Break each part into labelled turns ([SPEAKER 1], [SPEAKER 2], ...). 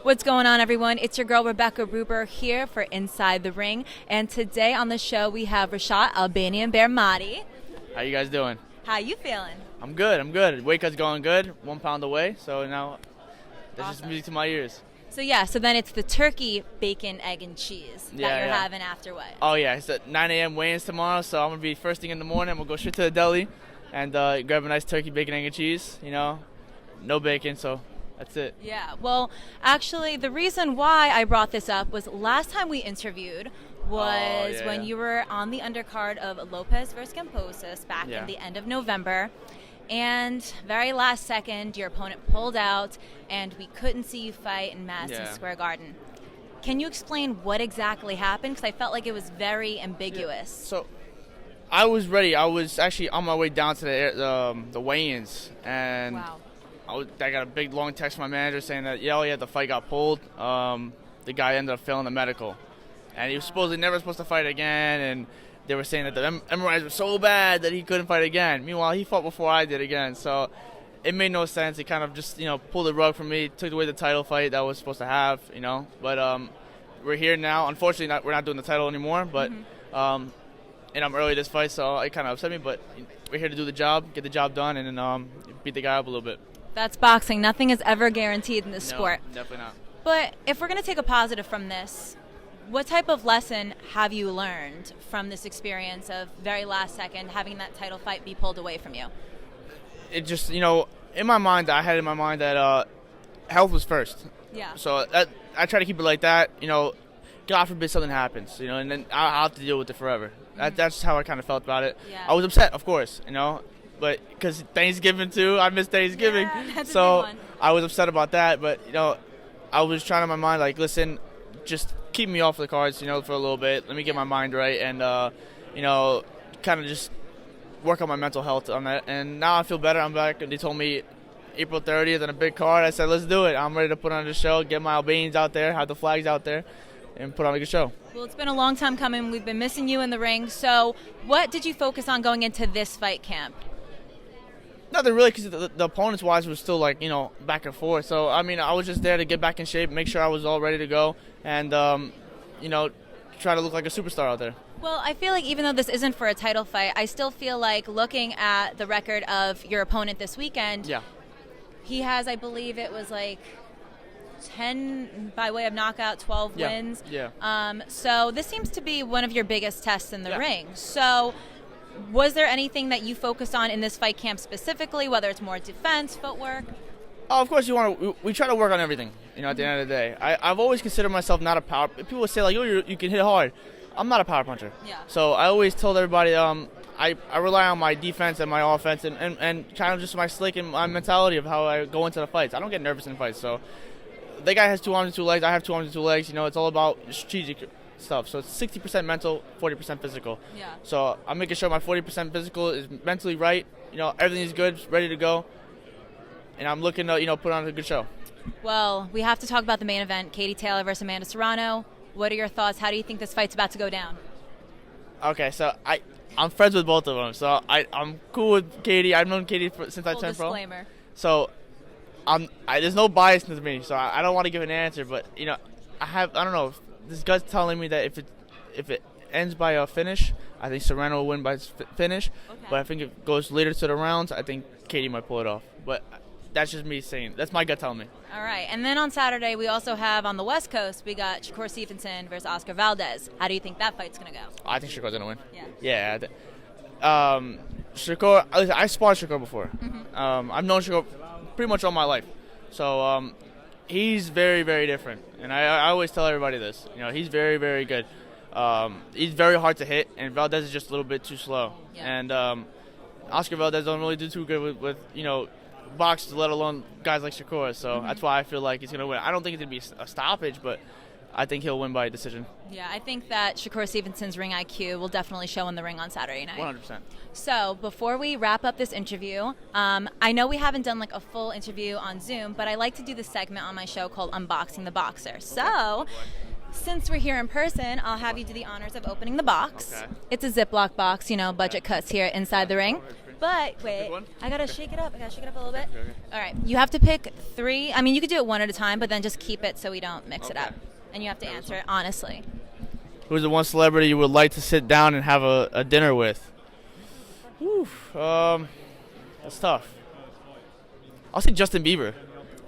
[SPEAKER 1] What's going on, everyone? It's your girl Rebecca Ruber here for Inside the Ring, and today on the show we have Reshat, Albanian Bear Madi.
[SPEAKER 2] How you guys doing?
[SPEAKER 1] How you feeling?
[SPEAKER 2] I'm good. Weight cut's going good. 1 pound away, so now that's just music to my ears.
[SPEAKER 1] So then it's the turkey, bacon, egg, and cheese that you're having after what?
[SPEAKER 2] Oh yeah, it's at 9 a.m. weigh-ins tomorrow, so I'm gonna be first thing in the morning. I'm gonna go straight to the deli and grab a nice turkey, bacon, egg, and cheese. You know, no bacon, so that's it.
[SPEAKER 1] Yeah, well, actually, the reason why I brought this up was last time we interviewed was when you were on the undercard of Lopez versus Camposas back in the end of November. And very last second, your opponent pulled out, and we couldn't see you fight in Madison Square Garden. Can you explain what exactly happened? Because I felt like it was very ambiguous.
[SPEAKER 2] So I was ready. I was actually on my way down to the weigh-ins, and I got a big, long text from my manager saying that, the fight got pulled. The guy ended up failing the medical. And he was supposedly never supposed to fight again, and they were saying that the MRIs were so bad that he couldn't fight again. Meanwhile, he fought before I did again, so it made no sense. He kind of just, pulled the rug from me, took away the title fight that I was supposed to have, But we're here now. Unfortunately, we're not doing the title anymore, but and I'm early this fight, so it kind of upset me. But we're here to do the job, get the job done, and then beat the guy up a little bit.
[SPEAKER 1] That's boxing. Nothing is ever guaranteed in this sport.
[SPEAKER 2] Definitely not.
[SPEAKER 1] But if we're going to take a positive from this, what type of lesson have you learned from this experience of very last second having that title fight be pulled away from you?
[SPEAKER 2] It just, in my mind, I had in my mind that health was first.
[SPEAKER 1] Yeah.
[SPEAKER 2] So I try to keep it like that. God forbid something happens, and then I'll have to deal with it forever. That's how I kind of felt about it.
[SPEAKER 1] Yeah.
[SPEAKER 2] I was upset, of course, but because Thanksgiving too, I miss Thanksgiving.
[SPEAKER 1] Yeah, that's
[SPEAKER 2] so
[SPEAKER 1] a big one.
[SPEAKER 2] I was upset about that, but I was trying in my mind, like, listen, just keep me off the cards, for a little bit. Let me get my mind right, and kind of just work on my mental health on that. And now I feel better. I'm back. They told me April 30th on a big card. I said, let's do it. I'm ready to put on the show, get my Albanians out there, have the flags out there, and put on a good show.
[SPEAKER 1] Well, it's been a long time coming. We've been missing you in the ring. So what did you focus on going into this fight camp?
[SPEAKER 2] Nothing really, because the opponents-wise was still, back and forth. So, I was just there to get back in shape, make sure I was all ready to go, and, try to look like a superstar out there.
[SPEAKER 1] Well, I feel like even though this isn't for a title fight, I still feel like looking at the record of your opponent this weekend, he has, I believe it was 10 by way of knockout, 12 wins.
[SPEAKER 2] Yeah.
[SPEAKER 1] So this seems to be one of your biggest tests in the ring. So was there anything that you focused on in this fight camp specifically, whether it's more defense, footwork?
[SPEAKER 2] Oh, of course, we try to work on everything, at the end of the day. I've always considered myself not a power. People say, you can hit hard. I'm not a power puncher.
[SPEAKER 1] Yeah.
[SPEAKER 2] So I always told everybody I rely on my defense and my offense and kind of just my slick and my mentality of how I go into the fights. I don't get nervous in fights. So the guy has 2 arms and 2 legs. I have 2 arms and 2 legs. It's all about strategic stuff. So it's 60% mental, 40% physical. Yeah. So I'm making sure my 40% physical is mentally right. Everything is good, ready to go. And I'm looking to, put on a good show.
[SPEAKER 1] Well, we have to talk about the main event, Katie Taylor versus Amanda Serrano. What are your thoughts? How do you think this fight's about to go down?
[SPEAKER 2] Okay, so I'm friends with both of them. So I'm cool with Katie. I've known Katie since I turned pro.
[SPEAKER 1] Disclaimer.
[SPEAKER 2] So there's no bias to me. So I don't want to give an answer, but I don't know. This gut's telling me that if it ends by a finish, I think Serrano will win by finish. Okay. But I think if it goes later to the rounds, I think Katie might pull it off. But that's just me saying. That's my gut telling me.
[SPEAKER 1] All right. And then on Saturday, we also have on the West Coast, we got Shakur Stephenson versus Oscar Valdez. How do you think that fight's going to go?
[SPEAKER 2] I think Shakur's going to win.
[SPEAKER 1] Yeah.
[SPEAKER 2] Shakur, I sparred Shakur before. Mm-hmm. I've known Shakur pretty much all my life. So he's very, very different. And I always tell everybody this. He's very, very good. He's very hard to hit, and Valdez is just a little bit too slow. Yeah. And Oscar Valdez don't really do too good with boxers, let alone guys like Shakur. So that's why I feel like he's going to win. I don't think it's going to be a stoppage, but I think he'll win by decision.
[SPEAKER 1] Yeah, I think that Shakur Stephenson's ring IQ will definitely show in the ring on Saturday night.
[SPEAKER 2] 100%.
[SPEAKER 1] So before we wrap up this interview, I know we haven't done a full interview on Zoom, but I like to do this segment on my show called Unboxing the Boxer. Okay. So since we're here in person, I'll have you do the honors of opening the box. Okay. It's a Ziploc box, budget cuts here inside the ring. But wait, I gotta shake it up. I gotta shake it up a little bit.
[SPEAKER 2] Okay.
[SPEAKER 1] All right, you have to pick 3. I mean, you could do it one at a time, but then just keep it so we don't mix it up. And you have to answer it honestly.
[SPEAKER 2] Who's the one celebrity you would like to sit down and have a dinner with? That's tough. I'll say Justin Bieber.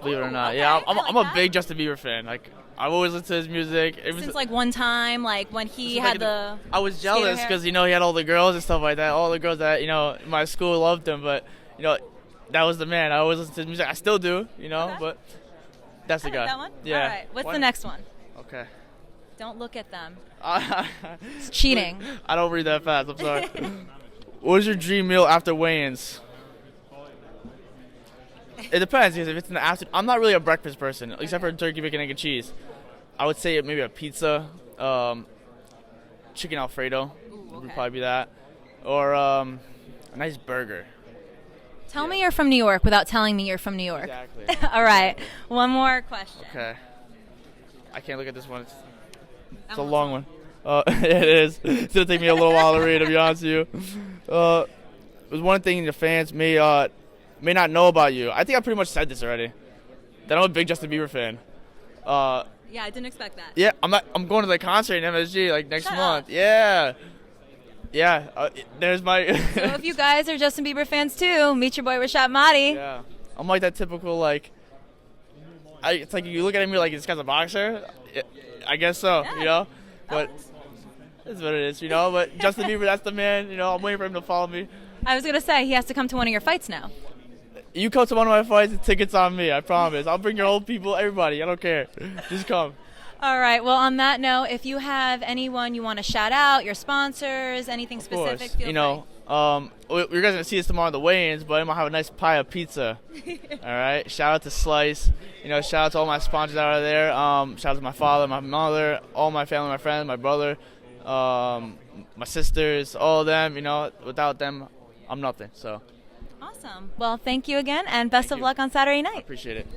[SPEAKER 2] Believe it or not.
[SPEAKER 1] Okay,
[SPEAKER 2] Yeah, I'm
[SPEAKER 1] like
[SPEAKER 2] a
[SPEAKER 1] that.
[SPEAKER 2] big Justin Bieber fan. Like, I've always listened to his music.
[SPEAKER 1] Since like one time, like when he had the.
[SPEAKER 2] I was jealous because he had all the girls and stuff like that. All the girls that in my school loved him, but that was the man. I always listened to his music. I still do, but that's the guy.
[SPEAKER 1] That one.
[SPEAKER 2] Yeah.
[SPEAKER 1] All right. What's the next one?
[SPEAKER 2] Okay.
[SPEAKER 1] Don't look at them. It's cheating.
[SPEAKER 2] I don't read that fast. I'm sorry. What is your dream meal after weigh-ins? It depends, because if it's in the afternoon, I'm not really a breakfast person, except for turkey, bacon, egg, and cheese. I would say maybe a pizza, chicken Alfredo would probably be that, or a nice burger.
[SPEAKER 1] Tell me you're from New York without telling me you're from New York.
[SPEAKER 2] Exactly.
[SPEAKER 1] All right, one more question.
[SPEAKER 2] Okay. I can't look at this one. It's a long one. It is. It's going to take me a little while to read, to be honest with you. There's one thing the fans may not know about you. I think I pretty much said this already. That I'm a big Justin Bieber fan.
[SPEAKER 1] Yeah, I didn't expect that.
[SPEAKER 2] Yeah, I'm going to the concert in MSG like next
[SPEAKER 1] Shut
[SPEAKER 2] month.
[SPEAKER 1] up.
[SPEAKER 2] Yeah. There's my.
[SPEAKER 1] So if you guys are Justin Bieber fans too, meet your boy Reshat Mahdi.
[SPEAKER 2] Yeah. I'm like that typical it's like you look at me like this guy's a boxer. I guess so.
[SPEAKER 1] Yeah.
[SPEAKER 2] But that's what it is. But Justin Bieber, that's the man. I'm waiting for him to follow me.
[SPEAKER 1] I was gonna say he has to come to one of your fights now.
[SPEAKER 2] You come to one of my fights, the tickets on me. I promise. I'll bring your old people, everybody. I don't care. Just come.
[SPEAKER 1] All right. Well, on that note, if you have anyone you want to shout out, your sponsors, anything specific, feel free.
[SPEAKER 2] You're guys gonna see us tomorrow at the weigh-ins, but I'm gonna have a nice pie of pizza. All right. Shout out to Slice. Shout out to all my sponsors out there. Shout out to my father, my mother, all my family, my friends, my brother, my sisters, all of them. Without them, I'm nothing. So.
[SPEAKER 1] Awesome. Well, thank you again, and best of luck on Saturday night.
[SPEAKER 2] Appreciate it.